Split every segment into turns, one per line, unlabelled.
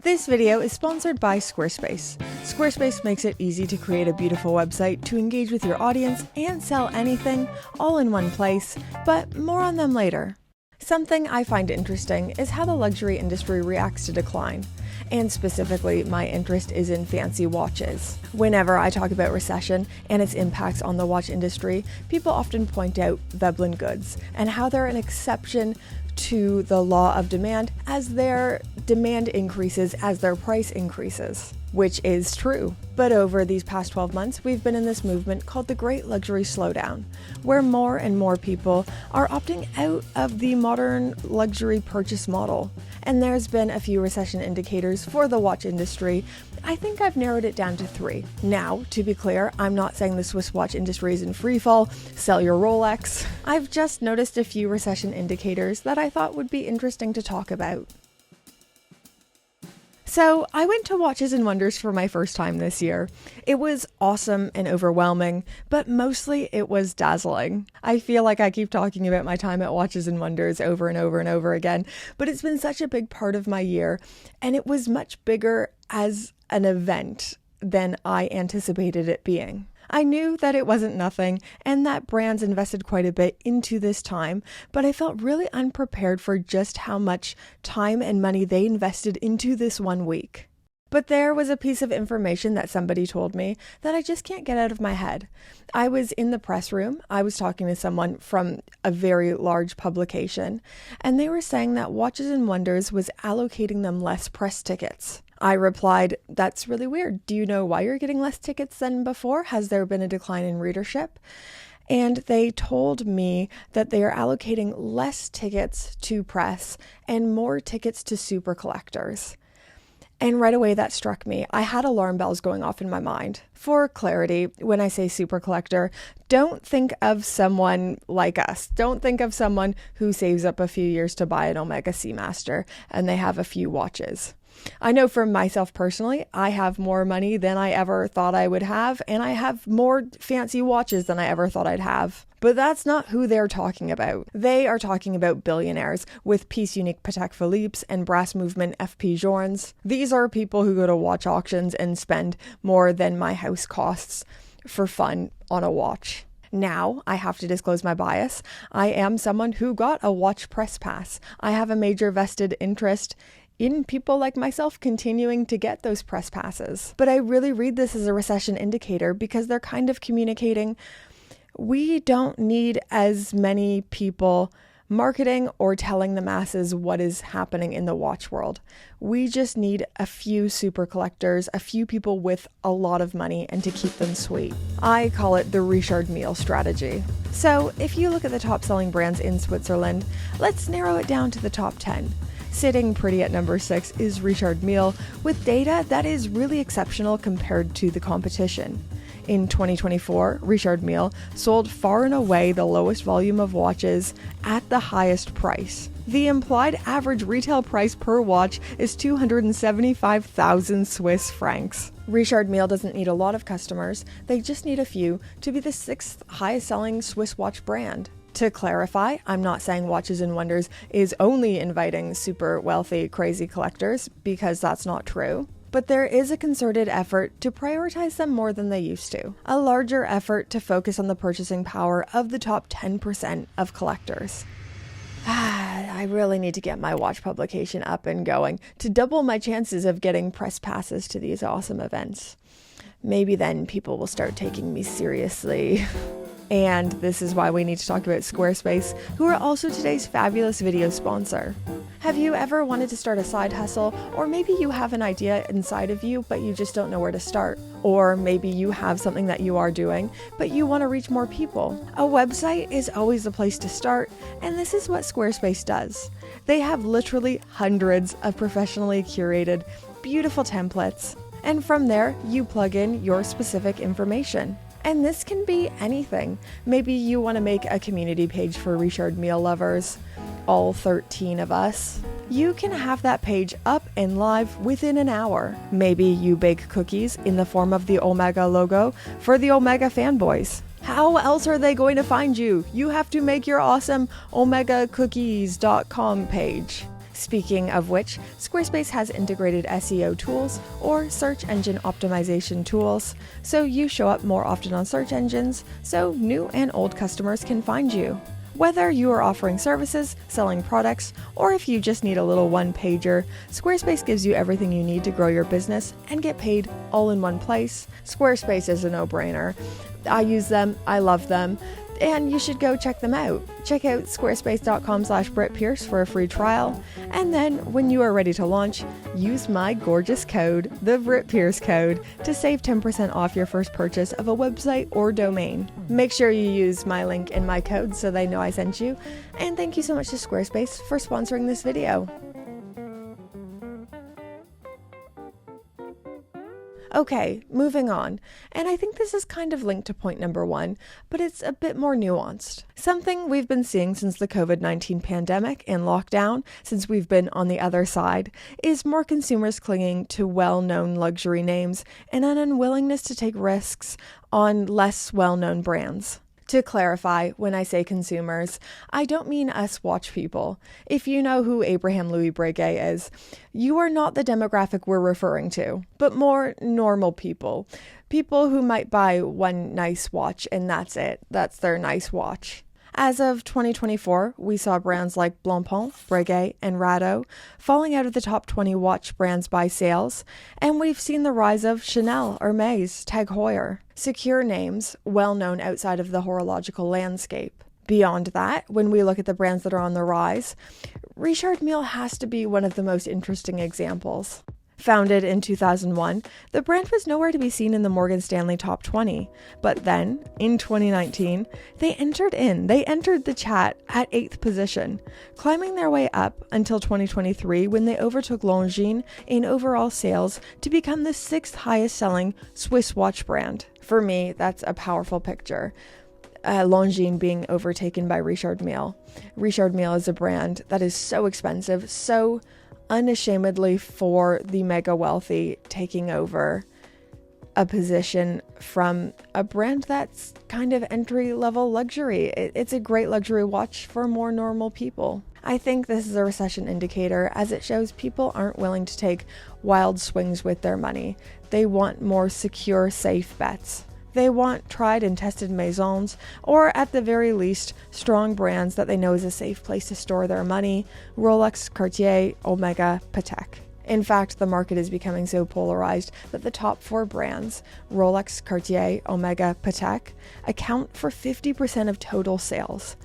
This video is sponsored by Squarespace. Squarespace makes it easy to create a beautiful website to engage with your audience and sell anything all in one place, but more on them later. Something I find interesting is how the luxury industry reacts to decline. And specifically, my interest is in fancy watches. Whenever I talk about recession and its impacts on the watch industry, people often point out Veblen goods and how they're an exception to the law of demand as their demand increases as their price increases, which is true. But over these past 12 months, we've been in this movement called the Great Luxury Slowdown, where more and more people are opting out of the modern luxury purchase model. And there's been a few recession indicators for the watch industry. I think I've narrowed it down to 3. Now, to be clear, I'm not saying the Swiss watch industry is in freefall, sell your Rolex. I've just noticed a few recession indicators that I thought would be interesting to talk about. So I went to Watches and Wonders for my first time this year. It was awesome and overwhelming, but mostly it was dazzling. I feel like I keep talking about my time at Watches and Wonders over and over and over again, but it's been such a big part of my year, and it was much bigger as an event than I anticipated it being. I knew that it wasn't nothing and that brands invested quite a bit into this time, but I felt really unprepared for just how much time and money they invested into this one week. But there was a piece of information that somebody told me that I just can't get out of my head. I was in the press room. I was talking to someone from a very large publication, and they were saying that Watches and Wonders was allocating them less press tickets. I replied, "That's really weird. Do you know why you're getting less tickets than before? Has there been a decline in readership?" And they told me that they are allocating less tickets to press and more tickets to super collectors. And right away that struck me. I had alarm bells going off in my mind. For clarity, when I say super collector, don't think of someone like us. Don't think of someone who saves up a few years to buy an Omega Seamaster and they have a few watches. I know for myself personally, I have more money than I ever thought I would have, and I have more fancy watches than I ever thought I'd have. But that's not who they're talking about. They are talking about billionaires with Piece Unique Patek Philippe's and Brass Movement FP Journes. These are people who go to watch auctions and spend more than my house costs for fun on a watch. Now, I have to disclose my bias. I am someone who got a watch press pass. I have a major vested interest in people like myself continuing to get those press passes. But I really read this as a recession indicator because they're kind of communicating, we don't need as many people marketing or telling the masses what is happening in the watch world. We just need a few super collectors, a few people with a lot of money, and to keep them sweet. I call it the Richard Mille strategy. So if you look at the top selling brands in Switzerland, let's narrow it down to the top 10. Sitting pretty at number 6 is Richard Mille, with data that is really exceptional compared to the competition. In 2024, Richard Mille sold far and away the lowest volume of watches at the highest price. The implied average retail price per watch is 275,000 Swiss francs. Richard Mille doesn't need a lot of customers, they just need a few to be the 6th highest selling Swiss watch brand. To clarify, I'm not saying Watches and Wonders is only inviting super wealthy, crazy collectors, because that's not true. But there is a concerted effort to prioritize them more than they used to. A larger effort to focus on the purchasing power of the top 10% of collectors. I really need to get my watch publication up and going to double my chances of getting press passes to these awesome events. Maybe then people will start taking me seriously. And this is why we need to talk about Squarespace, who are also today's fabulous video sponsor. Have you ever wanted to start a side hustle? Or maybe you have an idea inside of you, but you just don't know where to start. Or maybe you have something that you are doing, but you want to reach more people. A website is always the place to start, and this is what Squarespace does. They have literally hundreds of professionally curated, beautiful templates. And from there, you plug in your specific information. And this can be anything. Maybe you want to make a community page for Richard Mille lovers, all 13 of us. You can have that page up and live within an hour. Maybe you bake cookies in the form of the Omega logo for the Omega fanboys. How else are they going to find you? You have to make your awesome omegacookies.com page. Speaking of which, Squarespace has integrated SEO tools or search engine optimization tools, so you show up more often on search engines, so new and old customers can find you. Whether you are offering services, selling products, or if you just need a little one-pager, Squarespace gives you everything you need to grow your business and get paid all in one place. Squarespace is a no-brainer. I use them, I love them, and you should go check them out. Check out squarespace.com/BritPierce for a free trial, and then when you are ready to launch, use my gorgeous code, the BritPierce code, to save 10% off your first purchase of a website or domain. Make sure you use my link and my code so they know I sent you, and thank you so much to Squarespace for sponsoring this video. Okay, moving on, and I think this is kind of linked to point number 1, but it's a bit more nuanced. Something we've been seeing since the COVID-19 pandemic and lockdown, since we've been on the other side, is more consumers clinging to well-known luxury names and an unwillingness to take risks on less well-known brands. To clarify, when I say consumers, I don't mean us watch people. If you know who Abraham Louis Breguet is, you are not the demographic we're referring to, but more normal people. People who might buy one nice watch and that's it. That's their nice watch. As of 2024, we saw brands like Blancpain, Breguet, and Rado falling out of the top 20 watch brands by sales, and we've seen the rise of Chanel, Hermès, Tag Heuer, secure names well known outside of the horological landscape. Beyond that, when we look at the brands that are on the rise, Richard Mille has to be one of the most interesting examples. Founded in 2001, the brand was nowhere to be seen in the Morgan Stanley Top 20. But then, in 2019, they entered the chat at 8th position, climbing their way up until 2023 when they overtook Longines in overall sales to become the 6th highest selling Swiss watch brand. For me, that's a powerful picture. Longines being overtaken by Richard Mille. Richard Mille is a brand that is so expensive, so unashamedly for the mega wealthy, taking over a position from a brand that's kind of entry-level luxury. It's a great luxury watch for more normal people. I think this is a recession indicator, as it shows people aren't willing to take wild swings with their money. They want more secure, safe bets. They want tried and tested maisons, or at the very least, strong brands that they know is a safe place to store their money: Rolex, Cartier, Omega, Patek. In fact, the market is becoming so polarized that the top 4 brands, Rolex, Cartier, Omega, Patek, account for 50% of total sales.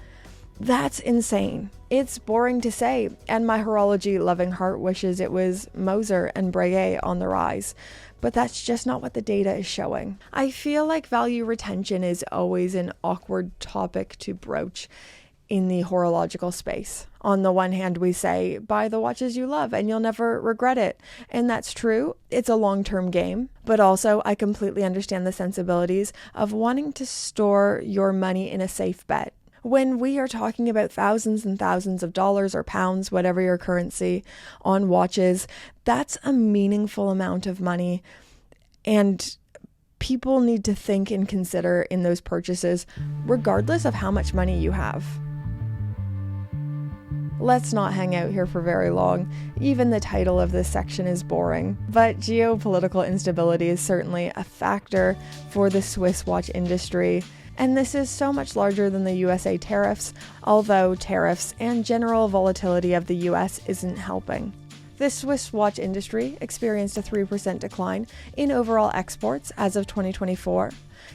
That's insane. It's boring to say, and my horology-loving heart wishes it was Moser and Breguet on the rise. But that's just not what the data is showing. I feel like value retention is always an awkward topic to broach in the horological space. On the one hand, we say, buy the watches you love and you'll never regret it. And that's true. It's a long-term game. But also, I completely understand the sensibilities of wanting to store your money in a safe bet. When we are talking about thousands and thousands of dollars or pounds, whatever your currency, on watches, that's a meaningful amount of money. And people need to think and consider in those purchases, regardless of how much money you have. Let's not hang out here for very long. Even the title of this section is boring. But geopolitical instability is certainly a factor for the Swiss watch industry. And this is so much larger than the USA tariffs, although tariffs and general volatility of the US isn't helping. The Swiss watch industry experienced a 3% decline in overall exports as of 2024.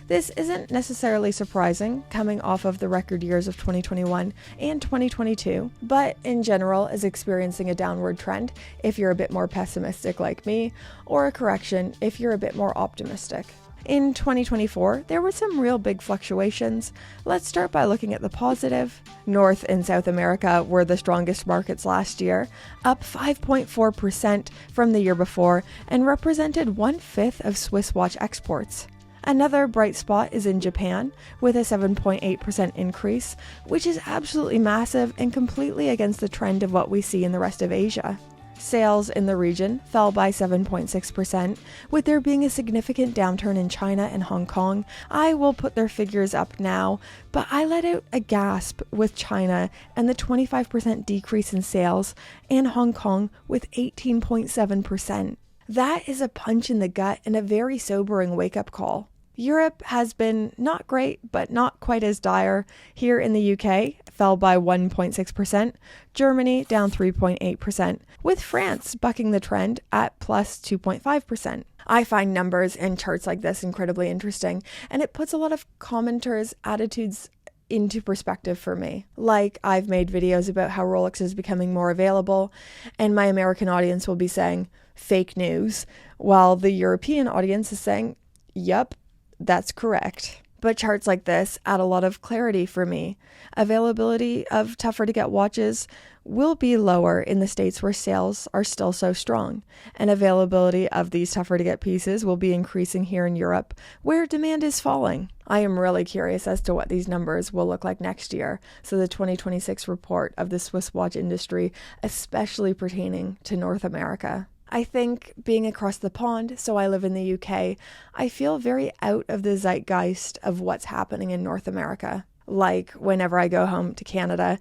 This isn't necessarily surprising, coming off of the record years of 2021 and 2022, but in general is experiencing a downward trend if you're a bit more pessimistic like me, or a correction if you're a bit more optimistic. In 2024, there were some real big fluctuations. Let's start by looking at the positive. North and South America were the strongest markets last year, up 5.4% from the year before, and represented 1/5 of Swiss watch exports. Another bright spot is in Japan, with a 7.8% increase, which is absolutely massive and completely against the trend of what we see in the rest of Asia. Sales in the region fell by 7.6%, with there being a significant downturn in China and Hong Kong. I will put their figures up now, but I let out a gasp with China and the 25% decrease in sales, and Hong Kong with 18.7%. That is a punch in the gut and a very sobering wake-up call. Europe has been not great, but not quite as dire. Here in the UK, fell by 1.6%, Germany down 3.8%, with France bucking the trend at plus 2.5%. I find numbers and charts like this incredibly interesting, and it puts a lot of commenters' attitudes into perspective for me. Like, I've made videos about how Rolex is becoming more available, and my American audience will be saying, fake news, while the European audience is saying, yep, that's correct. But charts like this add a lot of clarity for me. Availability of tougher to get watches will be lower in the states where sales are still so strong, and availability of these tougher to get pieces will be increasing here in Europe, where demand is falling. I am really curious as to what these numbers will look like next year, so the 2026 report of the Swiss watch industry, especially pertaining to North America. I think being across the pond, so I live in the UK, I feel very out of the zeitgeist of what's happening in North America. Like, whenever I go home to Canada,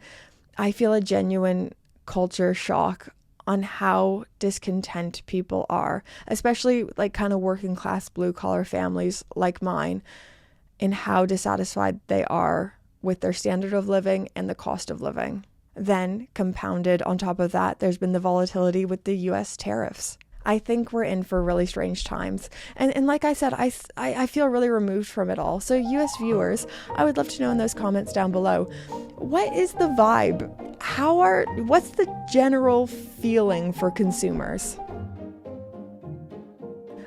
I feel a genuine culture shock on how discontent people are, especially like kind of working class blue collar families like mine, and how dissatisfied they are with their standard of living and the cost of living. Then, compounded on top of that, there's been the volatility with the US tariffs. I think we're in for really strange times. And like I said, I feel really removed from it all. So US viewers, I would love to know in those comments down below, what is the vibe? What's the general feeling for consumers?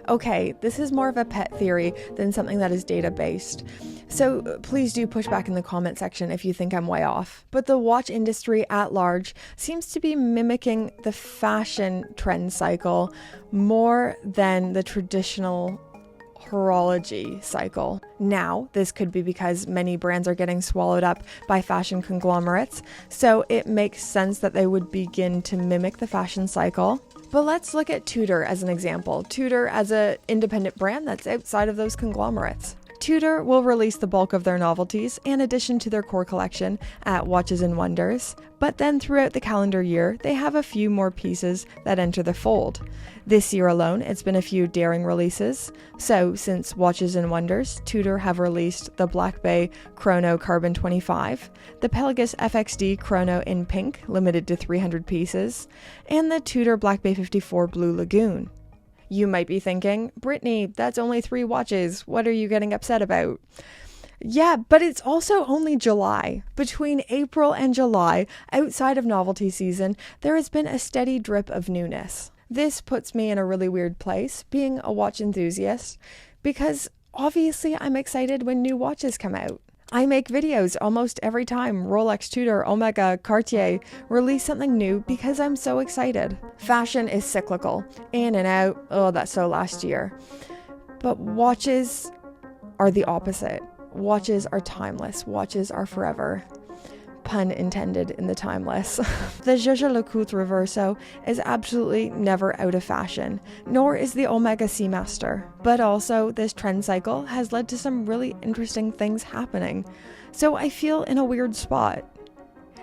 Okay, this is more of a pet theory than something that is data-based. So please do push back in the comment section if you think I'm way off. But the watch industry at large seems to be mimicking the fashion trend cycle more than the traditional horology cycle. Now, this could be because many brands are getting swallowed up by fashion conglomerates, so it makes sense that they would begin to mimic the fashion cycle. But let's look at Tudor as an example. Tudor as an independent brand that's outside of those conglomerates. Tudor will release the bulk of their novelties in addition to their core collection at Watches and Wonders, but then throughout the calendar year, they have a few more pieces that enter the fold. This year alone, it's been a few daring releases. So since Watches and Wonders, Tudor have released the Black Bay Chrono Carbon 25, the Pelagus FXD Chrono in pink, limited to 300 pieces, and the Tudor Black Bay 54 Blue Lagoon. You might be thinking, Brittany, that's only 3 watches. What are you getting upset about? Yeah, but it's also only July. Between April and July, outside of novelty season, there has been a steady drip of newness. This puts me in a really weird place, being a watch enthusiast, because obviously I'm excited when new watches come out. I make videos almost every time Rolex, Tudor, Omega, Cartier release something new because I'm so excited. Fashion is cyclical, in and out, that's so last year. But watches are the opposite. Watches are timeless. Watches are forever. Pun intended in the timeless. The Geo-political Reverso is absolutely never out of fashion, nor is the Omega Seamaster. But also, this trend cycle has led to some really interesting things happening. So I feel in a weird spot.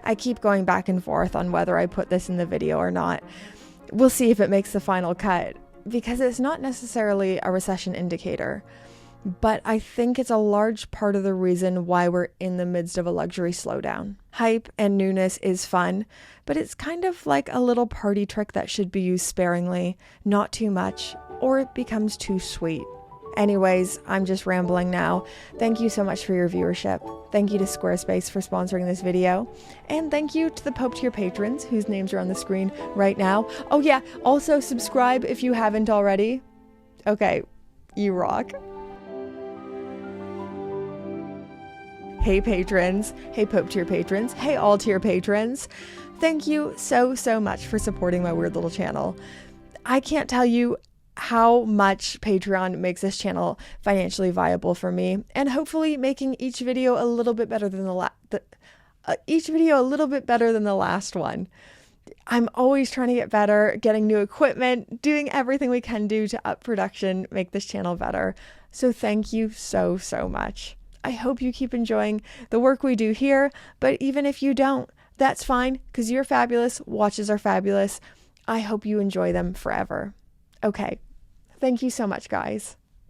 I keep going back and forth on whether I put this in the video or not. We'll see if it makes the final cut, because it's not necessarily a recession indicator. But I think it's a large part of the reason why we're in the midst of a luxury slowdown. Hype and newness is fun, but it's kind of like a little party trick that should be used sparingly, not too much, or it becomes too sweet. Anyways, I'm just rambling now. Thank you so much for your viewership. Thank you to Squarespace for sponsoring this video. And thank you to the Pope tier patrons whose names are on the screen right now. Oh yeah, also subscribe if you haven't already. Okay, you rock. Hey patrons, hey Pope tier patrons, hey all tier patrons. Thank you so much for supporting my weird little channel. I can't tell you how much Patreon makes this channel financially viable for me, and hopefully making each video a little bit better than the last one. I'm always trying to get better, getting new equipment, doing everything we can do to up production, make this channel better. So thank you so, so much. I hope you keep enjoying the work we do here, but even if you don't, that's fine because you're fabulous. Watches are fabulous. I hope you enjoy them forever. Okay. Thank you so much, guys.